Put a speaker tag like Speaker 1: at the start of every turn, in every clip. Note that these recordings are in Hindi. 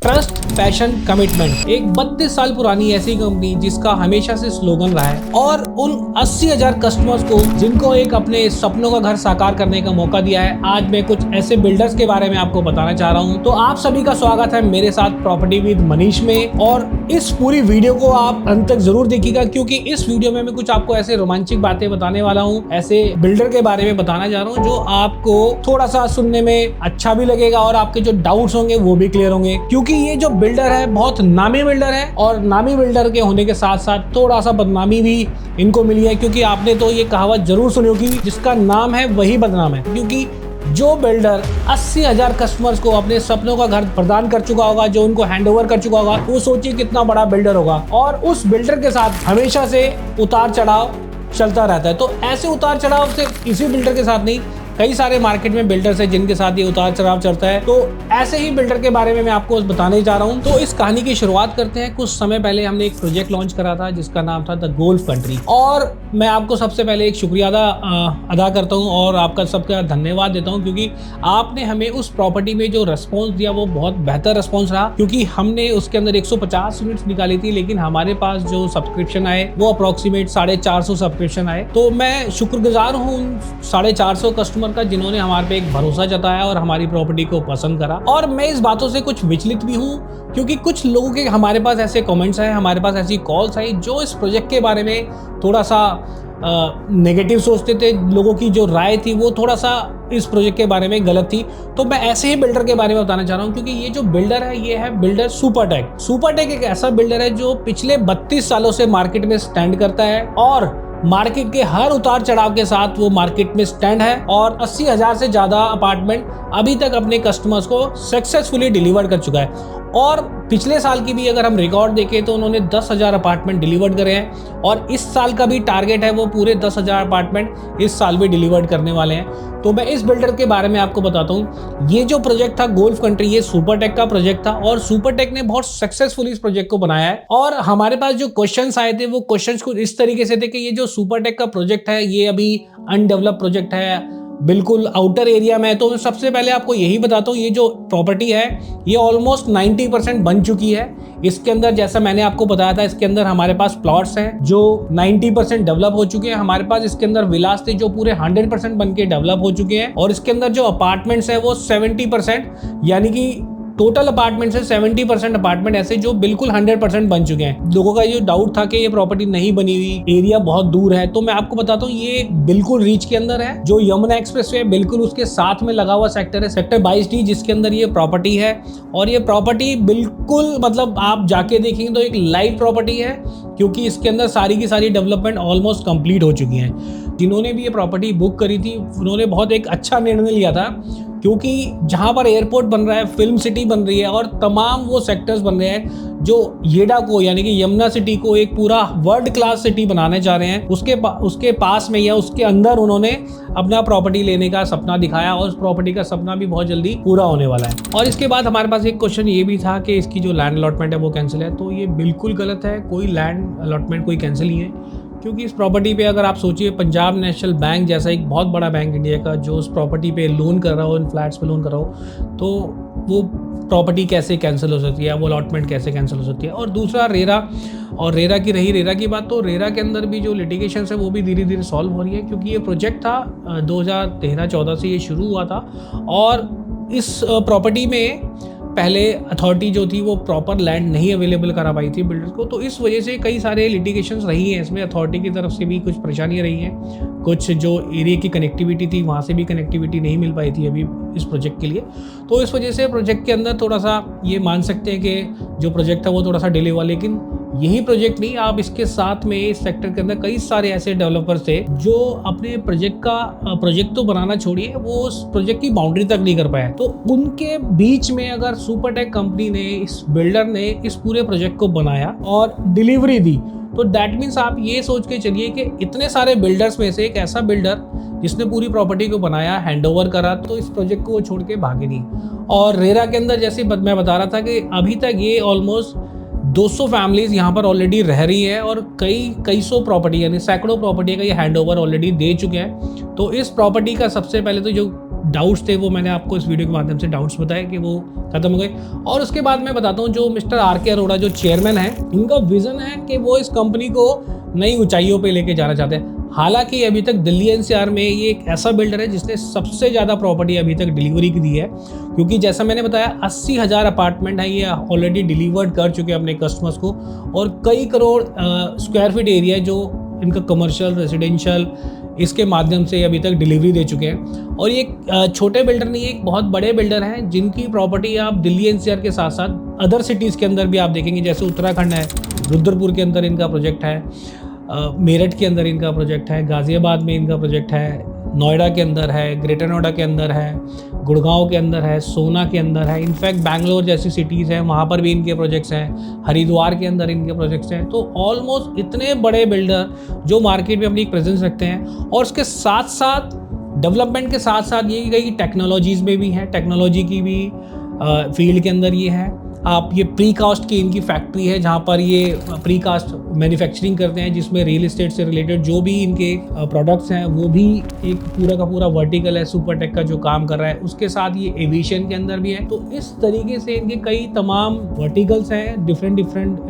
Speaker 1: Trust, passion, commitment. एक 32 साल पुरानी ऐसी कंपनी जिसका हमेशा से स्लोगन रहा है और उन 80,000 कस्टमर्स को जिनको एक अपने सपनों का घर साकार करने का मौका दिया है। आज मैं कुछ ऐसे बिल्डर्स के बारे में आपको बताना चाह रहा हूं। तो आप सभी का स्वागत है मेरे साथ प्रॉपर्टी विद मनीष में, और इस पूरी वीडियो को आप अंत तक जरूर देखिएगा, क्योंकि इस वीडियो में मैं कुछ आपको ऐसे रोमांचक बातें बताने वाला हूं, ऐसे बिल्डर के बारे में बताना चाह रहा हूं जो आपको थोड़ा सा सुनने में अच्छा भी लगेगा और आपके जो डाउट्स होंगे वो भी क्लियर होंगे। क्योंकि ये जो बिल्डर है बहुत नामी बिल्डर है, और नामी बिल्डर के होने के साथ साथ थोड़ा सा बदनामी भी इनको मिली है, क्योंकि आपने तो ये कहावत जरूर सुनी होगी, जिसका नाम है वही बदनाम है। क्योंकि जो बिल्डर 80,000 कस्टमर्स को अपने सपनों का घर प्रदान कर चुका होगा, जो उनको हैंडओवर कर चुका होगा, वो सोचिए कितना बड़ा बिल्डर होगा। और उस बिल्डर के साथ हमेशा से उतार चढ़ाव चलता रहता है। तो ऐसे उतार चढ़ाव से इसी बिल्डर के साथ नहीं, कई सारे मार्केट में बिल्डर्स हैं जिनके साथ ये उतार चढ़ाव चलता है। तो ऐसे ही बिल्डर के बारे में मैं आपको बताने जा रहा हूं। तो इस कहानी की शुरुआत करते हैं। कुछ समय पहले हमने एक प्रोजेक्ट लॉन्च करा था जिसका नाम था द गोल्फ कंट्री, और मैं आपको सबसे पहले एक शुक्रिया अदा करता हूं और आपका सबका धन्यवाद देता हूं, क्योंकि आपने हमें उस प्रॉपर्टी में जो रिस्पॉन्स दिया वो बहुत बेहतर रिस्पॉन्स रहा। क्योंकि हमने उसके अंदर 150 यूनिट्स निकाली थी, लेकिन हमारे पास जो सब्सक्रिप्शन आए वो अप्रोक्सीमेट 450 सब्सक्रिप्शन आए। तो मैं शुक्रगुजार हूँ उन 450 कस्टमर का जिन्होंने हमारे पे एक भरोसा जताया और हमारी प्रॉपर्टी को पसंद करा। और मैं इस बातों से कुछ विचलित भी हूँ, क्योंकि कुछ लोगों के हमारे पास ऐसे कमेंट्स आए, हमारे पास ऐसी कॉल्स आई जो इस प्रोजेक्ट के बारे में थोड़ा सा नेगेटिव सोचते थे। लोगों की जो राय थी वो थोड़ा सा इस प्रोजेक्ट के बारे में गलत थी। तो मैं ऐसे ही बिल्डर के बारे में बताना चाह रहा हूँ, क्योंकि ये जो बिल्डर है ये है बिल्डर सुपरटेक। सुपरटेक एक ऐसा बिल्डर है जो पिछले 32 सालों से मार्केट में स्टैंड करता है, और मार्केट के हर उतार चढ़ाव के साथ वो मार्केट में स्टैंड है, और 80,000 से ज्यादा अपार्टमेंट अभी तक अपने कस्टमर्स को सक्सेसफुली डिलीवर कर चुका है। और पिछले साल की भी अगर हम रिकॉर्ड देखें तो उन्होंने 10,000 अपार्टमेंट डिलीवर्ड करे हैं, और इस साल का भी टारगेट है वो पूरे 10,000 अपार्टमेंट इस साल भी डिलीवर्ड करने वाले हैं। तो मैं इस बिल्डर के बारे में आपको बताता हूँ। ये जो प्रोजेक्ट था गोल्फ कंट्री, ये सुपरटेक का प्रोजेक्ट था, और सुपरटेक ने बहुत सक्सेसफुली इस प्रोजेक्ट को बनाया है। और हमारे पास जो क्वेश्चंस आए थे वो क्वेश्चंस कुछ इस तरीके से थे कि ये जो सुपरटेक का प्रोजेक्ट है ये अभी अनडेवलप प्रोजेक्ट है, बिल्कुल आउटर एरिया में है। तो मैं सबसे पहले आपको यही बताता हूँ, ये जो प्रॉपर्टी है ये ऑलमोस्ट 90% बन चुकी है। इसके अंदर जैसा मैंने आपको बताया था, इसके अंदर हमारे पास प्लॉट्स हैं जो 90% डेवलप हो चुके हैं। हमारे पास इसके अंदर विलास थे जो पूरे 100% बन के डेवलप हो चुके हैं, और इसके अंदर जो अपार्टमेंट्स है वो 70%, यानी कि टोटल अपार्टमेंट से 70% अपार्टमेंट ऐसे जो बिल्कुल 100% बन चुके हैं। लोगों का जो डाउट था कि ये प्रॉपर्टी नहीं बनी हुई, एरिया बहुत दूर है, तो मैं आपको बताता हूँ ये बिल्कुल रीच के अंदर है। जो यमुना एक्सप्रेसवे बिल्कुल उसके साथ में लगा हुआ सेक्टर है, सेक्टर 22D, जिसके अंदर ये प्रॉपर्टी है। और ये प्रॉपर्टी बिल्कुल मतलब आप जाके देखेंगे तो एक लाइव प्रॉपर्टी है, क्योंकि इसके अंदर सारी की सारी डेवलपमेंट ऑलमोस्ट कंप्लीट हो चुकी है। जिन्होंने भी ये प्रॉपर्टी बुक करी थी उन्होंने बहुत एक अच्छा निर्णय लिया था, क्योंकि जहां पर एयरपोर्ट बन रहा है, फिल्म सिटी बन रही है, और तमाम वो सेक्टर्स बन रहे हैं जो येडा को यानी कि यमुना सिटी को एक पूरा वर्ल्ड क्लास सिटी बनाने जा रहे हैं, उसके पास में या उसके अंदर उन्होंने अपना प्रॉपर्टी लेने का सपना दिखाया, और उस प्रॉपर्टी का सपना भी बहुत जल्दी पूरा होने वाला है। और इसके बाद हमारे पास एक क्वेश्चन ये भी था कि इसकी जो लैंड अलॉटमेंट है वो कैंसिल है। तो ये बिल्कुल गलत है, कोई लैंड अलॉटमेंट कोई कैंसिल नहीं है। क्योंकि इस प्रॉपर्टी पे अगर आप सोचिए, पंजाब नेशनल बैंक जैसा एक बहुत बड़ा बैंक इंडिया का जो उस प्रॉपर्टी पे लोन कर रहा हो, इन फ्लैट्स पे लोन कर रहा हो, तो वो प्रॉपर्टी कैसे कैंसिल हो सकती है, वो अलॉटमेंट कैसे कैंसिल हो सकती है। और दूसरा रेरा, और रेरा की बात, तो रेरा के अंदर भी जो लिटिगेशन है वो भी धीरे धीरे सॉल्व हो रही है, क्योंकि ये प्रोजेक्ट था 2013-14 से ये शुरू हुआ था, और इस प्रॉपर्टी में पहले अथॉरिटी जो थी वो प्रॉपर लैंड नहीं अवेलेबल करा पाई थी बिल्डर्स को। तो इस वजह से कई सारे लिटिगेशंस रही हैं इसमें, अथॉरिटी की तरफ से भी कुछ परेशानियां रही हैं, कुछ जो एरिया की कनेक्टिविटी थी वहाँ से भी कनेक्टिविटी नहीं मिल पाई थी अभी इस प्रोजेक्ट के लिए। तो इस वजह से प्रोजेक्ट के अंदर थोड़ा सा ये मान सकते हैं कि जो प्रोजेक्ट था वो थोड़ा सा डिले हुआ। लेकिन यही प्रोजेक्ट नहीं, आप इसके साथ में इस सेक्टर के अंदर कई सारे ऐसे डेवलपर्स थे जो अपने प्रोजेक्ट तो बनाना छोड़िए, वो उस प्रोजेक्ट की बाउंड्री तक नहीं कर पाए। तो उनके बीच में अगर सुपरटेक कंपनी ने, इस बिल्डर ने इस पूरे प्रोजेक्ट को बनाया और डिलीवरी दी, तो दैट मीन्स आप ये सोच के चलिए कि इतने सारे बिल्डर्स में से एक ऐसा बिल्डर जिसने पूरी प्रॉपर्टी को बनाया, हैंडओवर करा, तो इस प्रोजेक्ट को वो छोड़ के भागे नहीं। और रेरा के अंदर जैसे मैं बता रहा था कि अभी तक ये ऑलमोस्ट 200 फैमिलीज यहाँ पर ऑलरेडी रह रही है, और कई सौ प्रॉपर्टी यानी सैकड़ों प्रॉपर्टी का ये हैंडओवर ऑलरेडी दे चुके हैं। तो इस प्रॉपर्टी का सबसे पहले तो जो डाउट्स थे वो मैंने आपको इस वीडियो के माध्यम से डाउट्स बताए कि वो खत्म हो गए। और उसके बाद मैं बताता हूँ जो मिस्टर आर.के. अरोड़ा जो चेयरमैन है, उनका विजन है कि वो इस कंपनी को नई ऊंचाइयों पे लेके जाना चाहते हैं। हालांकि अभी तक दिल्ली एनसीआर में ये एक ऐसा बिल्डर है जिसने सबसे ज़्यादा प्रॉपर्टी अभी तक डिलीवरी की दी है, क्योंकि जैसा मैंने बताया 80,000 अपार्टमेंट है ये ऑलरेडी डिलीवर्ड कर चुके हैं अपने कस्टमर्स को, और कई करोड़ स्क्वायर फीट एरिया जो इनका कमर्शियल रेजिडेंशियल इसके माध्यम से अभी तक डिलीवरी दे चुके हैं। और ये छोटे बिल्डर नहीं, एक बहुत बड़े बिल्डर हैं जिनकी प्रॉपर्टी आप दिल्ली एनसीआर के साथ साथ अदर सिटीज़ के अंदर भी आप देखेंगे, जैसे उत्तराखंड है, रुद्रपुर के अंदर इनका प्रोजेक्ट है, मेरठ के अंदर इनका प्रोजेक्ट है, गाज़ियाबाद में इनका प्रोजेक्ट है, नोएडा के अंदर है, ग्रेटर नोएडा के अंदर है, गुड़गांव के अंदर है, सोना के अंदर है, इनफैक्ट बैंगलोर जैसी सिटीज़ हैं वहाँ पर भी इनके प्रोजेक्ट्स हैं, हरिद्वार के अंदर इनके प्रोजेक्ट्स हैं। तो ऑलमोस्ट इतने बड़े बिल्डर जो मार्केट में अपनी प्रेजेंस रखते हैं, और उसके साथ साथ डेवलपमेंट के साथ साथ ये कई टेक्नोलॉजीज़ में भी हैं, टेक्नोलॉजी की भी फील्ड के अंदर ये है। आप ये प्री कास्ट की इनकी फैक्ट्री है जहाँ पर ये प्री कास्ट मैन्युफैक्चरिंग करते हैं, जिसमें रियल इस्टेट से रिलेटेड जो भी इनके प्रोडक्ट्स हैं वो भी एक पूरा का पूरा वर्टिकल है, सुपरटेक का जो काम कर रहा है। उसके साथ ये एविएशन के अंदर भी है। तो इस तरीके से इनके कई तमाम वर्टिकल्स हैं डिफरेंट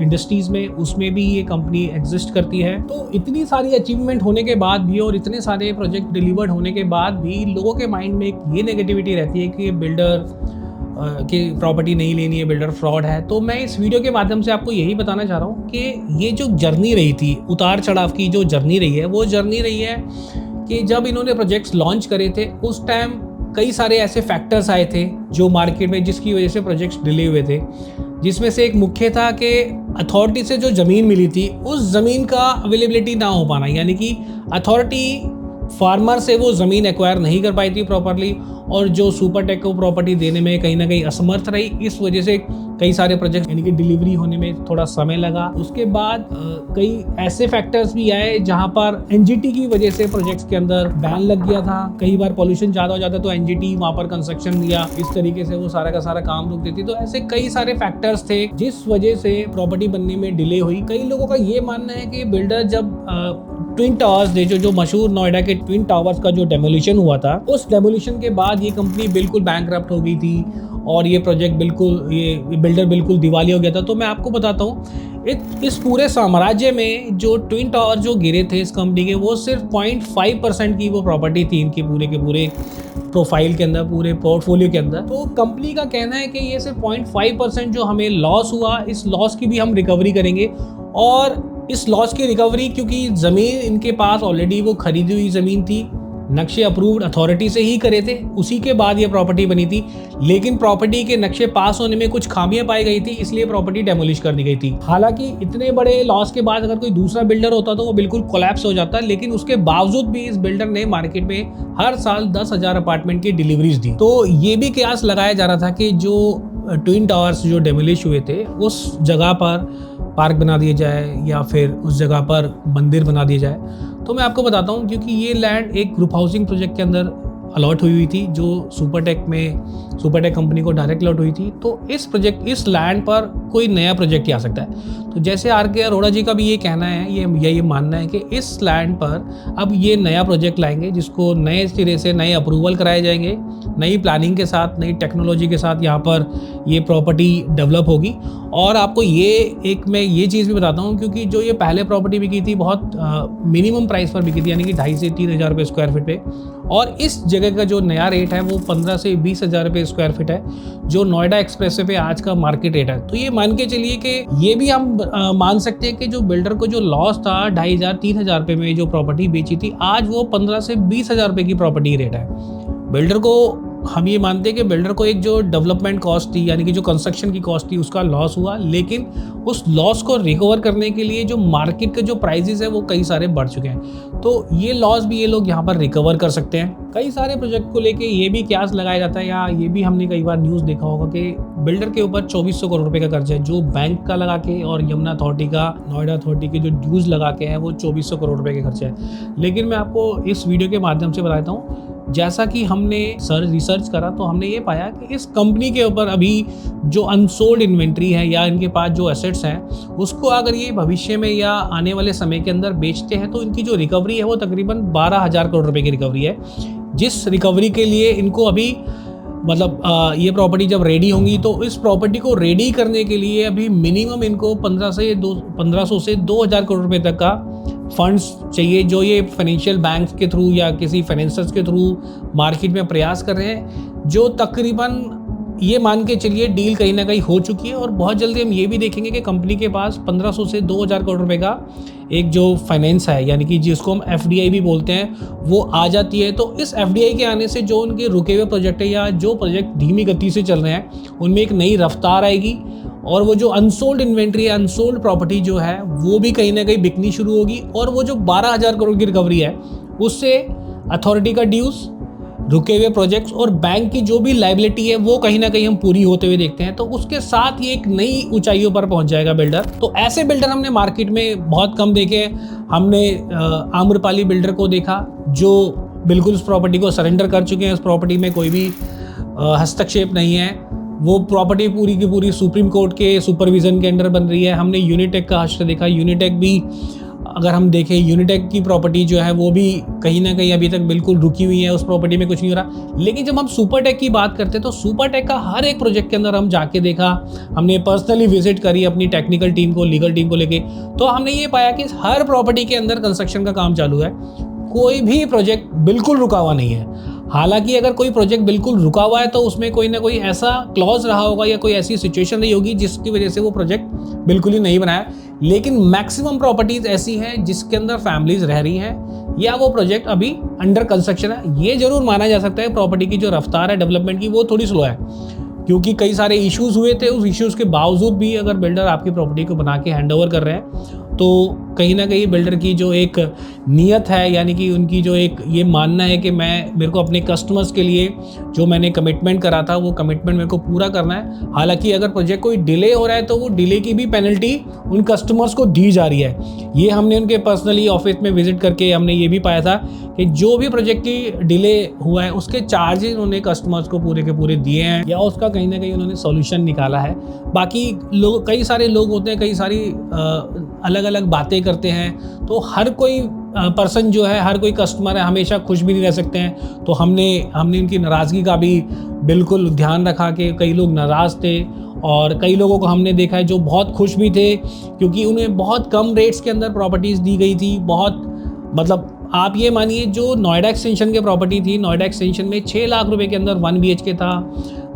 Speaker 1: इंडस्ट्रीज में, उसमें भी ये कंपनी एग्जिस्ट करती है। तो इतनी सारी अचीवमेंट होने के बाद भी और इतने सारे प्रोजेक्ट डिलीवर्ड होने के बाद भी लोगों के माइंड में एक ये नेगेटिविटी रहती है कि बिल्डर की प्रॉपर्टी नहीं लेनी है, बिल्डर फ्रॉड है। तो मैं इस वीडियो के माध्यम से आपको यही बताना चाह रहा हूँ कि ये जो जर्नी रही थी, उतार चढ़ाव की जो जर्नी रही है, वो जर्नी रही है कि जब इन्होंने प्रोजेक्ट्स लॉन्च करे थे उस टाइम कई सारे ऐसे फैक्टर्स आए थे जो मार्केट में, जिसकी वजह से प्रोजेक्ट्स डिले हुए थे। जिसमें से एक मुख्य था कि अथॉरिटी से जो ज़मीन मिली थी उस ज़मीन का अवेलेबिलिटी ना हो पाना, यानी कि अथॉरिटी फार्मर से वो ज़मीन एक्वायर नहीं कर पाई थी प्रॉपरली, और जो सुपरटेक को प्रॉपर्टी देने में कहीं ना कहीं असमर्थ रही। इस वजह से कई सारे प्रोजेक्ट यानी कि डिलीवरी होने में थोड़ा समय लगा। उसके बाद कई ऐसे फैक्टर्स भी आए जहां पर एनजीटी की वजह से प्रोजेक्ट्स के अंदर बैन लग गया था। कई बार पॉल्यूशन ज़्यादा हो जाता तो एनजीटी वहां पर कंस्ट्रक्शन दिया, इस तरीके से वो सारा का सारा काम रुक देती। तो ऐसे कई सारे फैक्टर्स थे जिस वजह से प्रॉपर्टी बनने में डिले हुई। कई लोगों का ये मानना है कि बिल्डर जब ट्विन टावर्स जो मशहूर नोएडा के ट्विन टावर्स का जो डेमोलिशन हुआ था, उस डेमोलिशन के बाद ये कंपनी बिल्कुल बैंकरप्ट हो गई थी और ये प्रोजेक्ट बिल्कुल, ये बिल्डर बिल्कुल दिवालिया हो गया था। तो मैं आपको बताता हूँ इस पूरे साम्राज्य में जो ट्विन टावर जो गिरे थे इस कंपनी के, वो सिर्फ 0.5% की वो प्रॉपर्टी थी इनकी पूरे के पूरे प्रोफाइल के अंदर, पूरे पोर्टफोलियो के अंदर। तो कंपनी का कहना है कि ये सिर्फ 0.5% जो हमें लॉस हुआ, इस लॉस की भी हम रिकवरी करेंगे। और इस लॉस की रिकवरी, क्योंकि ज़मीन इनके पास ऑलरेडी वो खरीदी हुई ज़मीन थी, नक्शे अप्रूव्ड अथॉरिटी से ही करे थे, उसी के बाद ये प्रॉपर्टी बनी थी। लेकिन प्रॉपर्टी के नक्शे पास होने में कुछ खामियां पाई गई थी, इसलिए प्रॉपर्टी डेमोलिश कर दी गई थी। हालांकि इतने बड़े लॉस के बाद अगर कोई दूसरा बिल्डर होता तो वो बिल्कुल कोलैप्स हो जाता, लेकिन उसके बावजूद भी इस बिल्डर ने मार्केट में हर साल 10,000 अपार्टमेंट की डिलीवरीज दी। तो ये भी कयास लगाया जा रहा था कि जो ट्विन टावर्स जो डेमोलिश हुए थे उस जगह पर पार्क बना दिया जाए या फिर उस जगह पर मंदिर बना दिया जाए। तो मैं आपको बताता हूँ, क्योंकि ये लैंड एक ग्रुप हाउसिंग प्रोजेक्ट के अंदर अलॉट हुई थी, जो सुपरटेक कंपनी को डायरेक्ट अलॉट हुई थी। तो इस लैंड पर कोई नया प्रोजेक्ट ही आ सकता है। तो जैसे आर.के. अरोड़ा जी का भी ये कहना है, ये मानना है कि इस लैंड पर अब ये नया प्रोजेक्ट लाएंगे, जिसको नए सिरे से नए अप्रूवल कराए जाएंगे, नई प्लानिंग के साथ, नई टेक्नोलॉजी के साथ यहाँ पर ये प्रॉपर्टी डेवलप होगी। और आपको मैं ये चीज़ भी बताता हूँ, क्योंकि जो ये पहले प्रॉपर्टी बिकी थी बहुत मिनिमम प्राइस पर बिकी थी, यानी कि 2,500 से 3,000 रुपये स्क्वायर फीट पे, और इस जगह का जो नया रेट है वो 15,000 से 20,000 रुपये स्क्वायर फीट है, जो नोएडा एक्सप्रेसवे पे आज का मार्केट रेट है। तो ये मान के चलिए कि ये भी हम मान सकते हैं कि जो बिल्डर को जो लॉस था 2,500-3,000 रुपये में जो प्रॉपर्टी बेची थी, आज वो 15,000 से 20,000 रुपये की प्रॉपर्टी रेट है। बिल्डर को हम ये मानते हैं कि बिल्डर को एक जो डेवलपमेंट कॉस्ट थी, यानी कि जो कंस्ट्रक्शन की कॉस्ट थी, उसका लॉस हुआ, लेकिन उस लॉस को रिकवर करने के लिए जो मार्केट के जो प्राइसेस है वो कई सारे बढ़ चुके हैं। तो ये लॉस भी ये लोग यहाँ पर रिकवर कर सकते हैं। कई सारे प्रोजेक्ट को लेके ये भी कयास लगाया जाता है, या ये भी हमने कई बार न्यूज़ देखा होगा कि बिल्डर के ऊपर 2,400 करोड़ रुपए का कर्ज है, जो बैंक का लगा के और यमुना अथॉरिटी का, नोएडा अथॉरिटी के जो ड्यूज लगा के हैं, वो 2,400 करोड़ रुपए के खर्चे हैं। लेकिन मैं आपको इस वीडियो के माध्यम से बताता हूँ, जैसा कि हमने रिसर्च करा तो हमने ये पाया कि इस कंपनी के ऊपर अभी जो अनसोल्ड इन्वेंट्री है या इनके पास जो एसेट्स हैं, उसको अगर ये भविष्य में या आने वाले समय के अंदर बेचते हैं तो इनकी जो रिकवरी है वो तकरीबन 12,000 करोड़ रुपए की रिकवरी है, जिस रिकवरी के लिए इनको अभी मतलब ये प्रॉपर्टी जब रेडी होंगी तो इस प्रॉपर्टी को रेडी करने के लिए अभी मिनिमम इनको 1500 से 2000 करोड़ रुपए तक का फंड्स चाहिए, जो ये फाइनेंशियल बैंक्स के थ्रू या किसी फाइनेंसर्स के थ्रू मार्केट में प्रयास कर रहे हैं, जो तकरीबन ये मान के चलिए डील कहीं ना कहीं हो चुकी है। और बहुत जल्दी हम ये भी देखेंगे कि कंपनी के पास 1500 से 2000 करोड़ रुपए का एक जो फाइनेंस है, यानी कि जिसको हम एफडीआई भी बोलते हैं, वो आ जाती है। तो इस एफडीआई के आने से जो उनके रुके हुए प्रोजेक्ट है या जो प्रोजेक्ट धीमी गति से चल रहे हैं उनमें एक नई रफ्तार आएगी, और वो जो अनसोल्ड इन्वेंट्री है, अनसोल्ड प्रॉपर्टी जो है, वो भी कहीं ना कहीं बिकनी शुरू होगी। और वो जो 12000 करोड़ की रिकवरी है उससे अथॉरिटी का ड्यूज, रुके हुए प्रोजेक्ट्स और बैंक की जो भी लायबिलिटी है वो कहीं ना कहीं हम पूरी होते हुए देखते हैं। तो उसके साथ ये एक नई ऊंचाइयों पर पहुंच जाएगा बिल्डर। तो ऐसे बिल्डर हमने मार्केट में बहुत कम देखे। हमने आम्रपाली बिल्डर को देखा जो बिल्कुल उस प्रॉपर्टी को सरेंडर कर चुके हैं, उस प्रॉपर्टी में कोई भी हस्तक्षेप नहीं है, वो प्रॉपर्टी पूरी की पूरी सुप्रीम कोर्ट के सुपरविजन के अंडर बन रही है। हमने यूनिटेक का हश्र देखा। यूनिटेक भी अगर हम देखें, यूनिटेक की प्रॉपर्टी जो है वो भी कहीं ना कहीं अभी तक बिल्कुल रुकी हुई है, उस प्रॉपर्टी में कुछ नहीं हो रहा। लेकिन जब हम सुपरटेक की बात करते हैं तो सुपरटेक का हर एक प्रोजेक्ट के अंदर हम जाके देखा, हमने पर्सनली विजिट करी अपनी टेक्निकल टीम को, लीगल टीम को लेके, तो हमने ये पाया कि हर प्रॉपर्टी के अंदर कंस्ट्रक्शन का काम चालू है। कोई भी प्रोजेक्ट बिल्कुल रुका हुआ नहीं है। हालांकि अगर कोई प्रोजेक्ट बिल्कुल रुका हुआ है तो उसमें कोई ना कोई ऐसा क्लॉज रहा होगा या कोई ऐसी सिचुएशन रही होगी जिसकी वजह से वो प्रोजेक्ट बिल्कुल ही नहीं बनाया। लेकिन मैक्सिमम प्रॉपर्टीज ऐसी हैं जिसके अंदर फैमिलीज रह रही हैं या वो प्रोजेक्ट अभी अंडर कंस्ट्रक्शन है। ये जरूर माना जा सकता है प्रॉपर्टी की जो रफ्तार है डेवलपमेंट की वो थोड़ी स्लो है, क्योंकि कई सारे इश्यूज हुए थे। उस इश्यूज के बावजूद भी अगर बिल्डर आपकी प्रॉपर्टी को बना के हैंड ओवर कर रहे हैं तो कहीं ना कहीं बिल्डर की जो एक नीयत है, यानी कि उनकी जो एक ये मानना है कि मेरे को अपने कस्टमर्स के लिए जो मैंने कमिटमेंट करा था वो कमिटमेंट मेरे को पूरा करना है। हालांकि अगर प्रोजेक्ट कोई डिले हो रहा है तो वो डिले की भी पेनल्टी उन कस्टमर्स को दी जा रही है। ये हमने उनके पर्सनली ऑफिस में विजिट करके हमने ये भी पाया था कि जो भी प्रोजेक्ट की डिले हुआ है उसके चार्जेस उन्होंने कस्टमर्स को पूरे के पूरे दिए हैं या उसका कहीं ना कहीं उन्होंने सॉल्यूशन निकाला है। बाकी लोग, कई सारे लोग होते हैं, कई सारी अलग अलग बातें करते हैं, तो हर कोई पर्सन जो है, हर कोई कस्टमर है, हमेशा खुश भी नहीं रह सकते हैं। तो हमने उनकी नाराज़गी का भी बिल्कुल ध्यान रखा कि कई लोग नाराज़ थे और कई लोगों को हमने देखा है जो बहुत खुश भी थे, क्योंकि उन्हें बहुत कम रेट्स के अंदर प्रॉपर्टीज़ दी गई थी। बहुत मतलब आप ये मानिए जो नोएडा एक्सटेंशन की प्रॉपर्टी थी, नोएडा एक्सटेंशन में 6 लाख रुपए के अंदर 1 BHK था,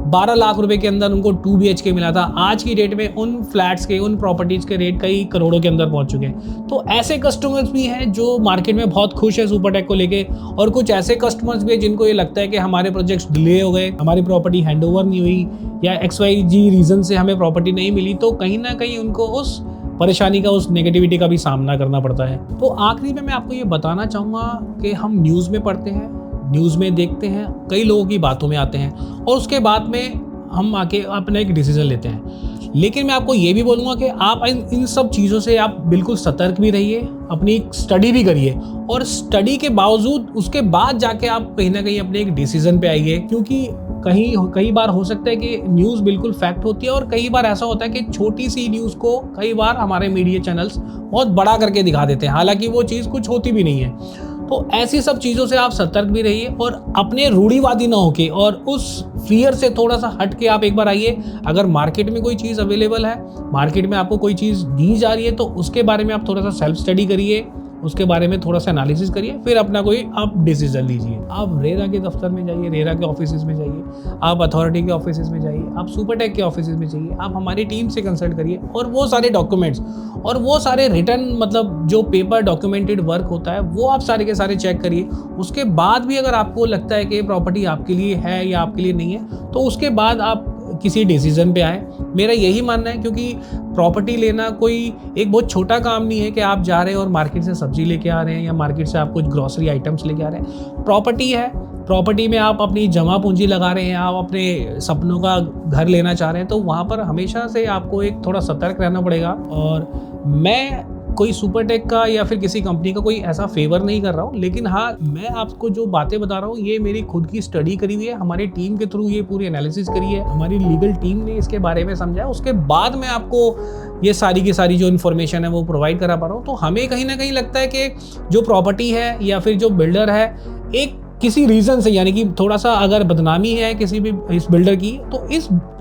Speaker 1: 12 लाख रुपए के अंदर उनको 2 BHK मिला था। आज की डेट में उन फ्लैट्स के, उन प्रॉपर्टीज़ के रेट कई करोड़ों के अंदर पहुंच चुके हैं। तो ऐसे कस्टमर्स भी हैं जो मार्केट में बहुत खुश है सुपरटेक को लेके, और कुछ ऐसे कस्टमर्स भी हैं जिनको ये लगता है कि हमारे प्रोजेक्ट्स डिले हो गए, हमारी प्रॉपर्टी हैंड ओवर नहीं हुई या XYZ रीज़न से हमें प्रॉपर्टी नहीं मिली, तो कहीं ना कहीं उनको उस परेशानी का, उस नेगेटिविटी का भी सामना करना पड़ता है। तो आखिरी में मैं आपको ये बताना चाहूँगा कि हम न्यूज़ में पढ़ते हैं, न्यूज़ में देखते हैं, कई लोगों की बातों में आते हैं और उसके बाद में हम आके अपना एक डिसीजन लेते हैं। लेकिन मैं आपको ये भी बोलूँगा कि आप इन सब चीज़ों से आप बिल्कुल सतर्क भी रहिए, अपनी स्टडी भी करिए, और स्टडी के बावजूद उसके बाद जाके आप कहीं ना कहीं अपने एक डिसीजन पे आइए। क्योंकि कई बार हो सकता है कि न्यूज़ बिल्कुल फैक्ट होती है, और कई बार ऐसा होता है कि छोटी सी न्यूज़ को कई बार हमारे मीडिया चैनल्स बहुत बड़ा करके दिखा देते हैं, हालांकि वो चीज़ कुछ होती भी नहीं है। तो ऐसी सब चीज़ों से आप सतर्क भी रहिए और अपने रूढ़िवादी ना होके और उस फियर से थोड़ा सा हट के आप एक बार आइए। अगर मार्केट में कोई चीज़ अवेलेबल है, मार्केट में आपको कोई चीज़ दी जा रही है, तो उसके बारे में आप थोड़ा सा सेल्फ स्टडी करिए, उसके बारे में थोड़ा सा एनालिसिस करिए, फिर अपना कोई आप डिसीजन लीजिए। आप रेरा के दफ्तर में जाइए, रेरा के ऑफिस में जाइए, आप अथॉरिटी के ऑफिस में जाइए, आप सुपरटेक के ऑफिस में जाइए, आप हमारी टीम से कंसल्ट करिए, और वो सारे डॉक्यूमेंट्स और वो सारे रिटर्न, मतलब जो पेपर डॉक्यूमेंटेड वर्क होता है, वो आप सारे के सारे चेक करिए। उसके बाद भी अगर आपको लगता है कि प्रॉपर्टी आपके लिए है या आपके लिए नहीं है, तो उसके बाद आप किसी डिसीजन पे आए। मेरा यही मानना है, क्योंकि प्रॉपर्टी लेना कोई एक बहुत छोटा काम नहीं है कि आप जा रहे हैं और मार्केट से सब्जी लेके आ रहे हैं या मार्केट से आप कुछ ग्रोसरी आइटम्स लेके आ रहे हैं। प्रॉपर्टी है, प्रॉपर्टी में आप अपनी जमा पूंजी लगा रहे हैं, आप अपने सपनों का घर लेना चाह रहे हैं, तो वहाँ पर हमेशा से आपको एक थोड़ा सतर्क रहना पड़ेगा। और मैं कोई सुपरटेक का या फिर किसी कंपनी का कोई ऐसा फेवर नहीं कर रहा हूँ, लेकिन हाँ, मैं आपको जो बातें बता रहा हूँ ये मेरी खुद की स्टडी करी हुई है, हमारी टीम के थ्रू ये पूरी एनालिसिस करी है, हमारी लीगल टीम ने इसके बारे में समझा, उसके बाद मैं आपको ये सारी की सारी जो इन्फॉर्मेशन है वो प्रोवाइड करा पा रहा हूँ। तो हमें कहीं ना कहीं लगता है कि जो प्रॉपर्टी है या फिर जो बिल्डर है, एक किसी रीजन से, यानी कि थोड़ा सा अगर बदनामी है किसी भी इस बिल्डर की, तो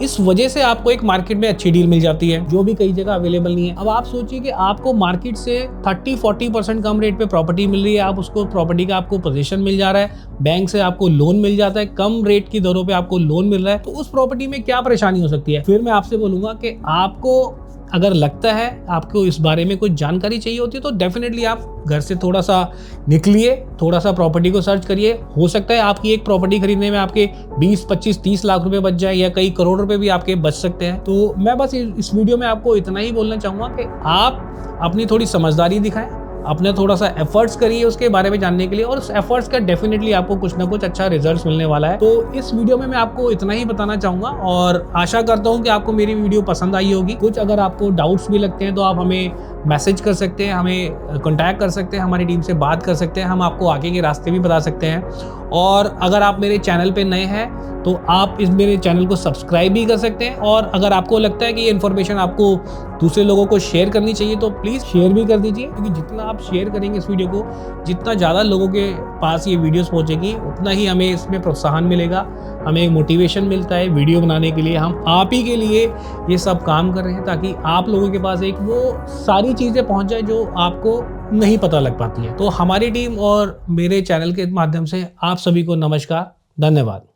Speaker 1: इस वजह से आपको एक मार्केट में अच्छी डील मिल जाती है, जो भी कई जगह अवेलेबल नहीं है। अब आप सोचिए कि आपको मार्केट से 30-40% कम रेट पे प्रॉपर्टी मिल रही है, आप उसको प्रॉपर्टी का आपको पोजीशन मिल जा रहा है, बैंक से आपको लोन मिल जाता है, कम रेट की दरों पे आपको लोन मिल रहा है, तो उस प्रॉपर्टी में क्या परेशानी हो सकती है। फिर मैं आपसे बोलूंगा कि आपको अगर लगता है आपको इस बारे में कुछ जानकारी चाहिए होती है, तो डेफिनेटली आप घर से थोड़ा सा निकलिए, थोड़ा सा प्रॉपर्टी को सर्च करिए। हो सकता है आपकी एक प्रॉपर्टी खरीदने में आपके 20, 25, 30 लाख रुपए बच जाए, या कई करोड़ रुपए भी आपके बच सकते हैं। तो मैं बस इस वीडियो में आपको इतना ही बोलना चाहूँगा कि आप अपनी थोड़ी समझदारी दिखाएं, अपने थोड़ा सा एफर्ट्स करिए उसके बारे में जानने के लिए, और उस एफर्ट्स का डेफिनेटली आपको कुछ ना कुछ अच्छा रिजल्ट्स मिलने वाला है। तो इस वीडियो में मैं आपको इतना ही बताना चाहूंगा, और आशा करता हूं कि आपको मेरी वीडियो पसंद आई होगी। कुछ अगर आपको डाउट्स भी लगते हैं तो आप हमें मैसेज कर सकते हैं, हमें कॉन्टैक्ट कर सकते हैं, हमारी टीम से बात कर सकते हैं, हम आपको आगे के रास्ते भी बता सकते हैं। और अगर आप मेरे चैनल पे नए हैं तो आप इस मेरे चैनल को सब्सक्राइब भी कर सकते हैं, और अगर आपको लगता है कि ये इन्फॉर्मेशन आपको दूसरे लोगों को शेयर करनी चाहिए तो प्लीज़ शेयर भी कर दीजिए, क्योंकि जितना आप शेयर करेंगे इस वीडियो को, जितना ज़्यादा लोगों के पास ये वीडियोस पहुंचेगी, उतना ही हमें इसमें प्रोत्साहन मिलेगा, हमें मोटिवेशन मिलता है वीडियो बनाने के लिए। हम आप ही के लिए ये सब काम कर रहे हैं ताकि आप लोगों के पास एक वो सारी चीज़ें पहुँच जाए जो आपको नहीं पता लग पाती है। तो हमारी टीम और मेरे चैनल के माध्यम से आप सभी को नमस्कार, धन्यवाद।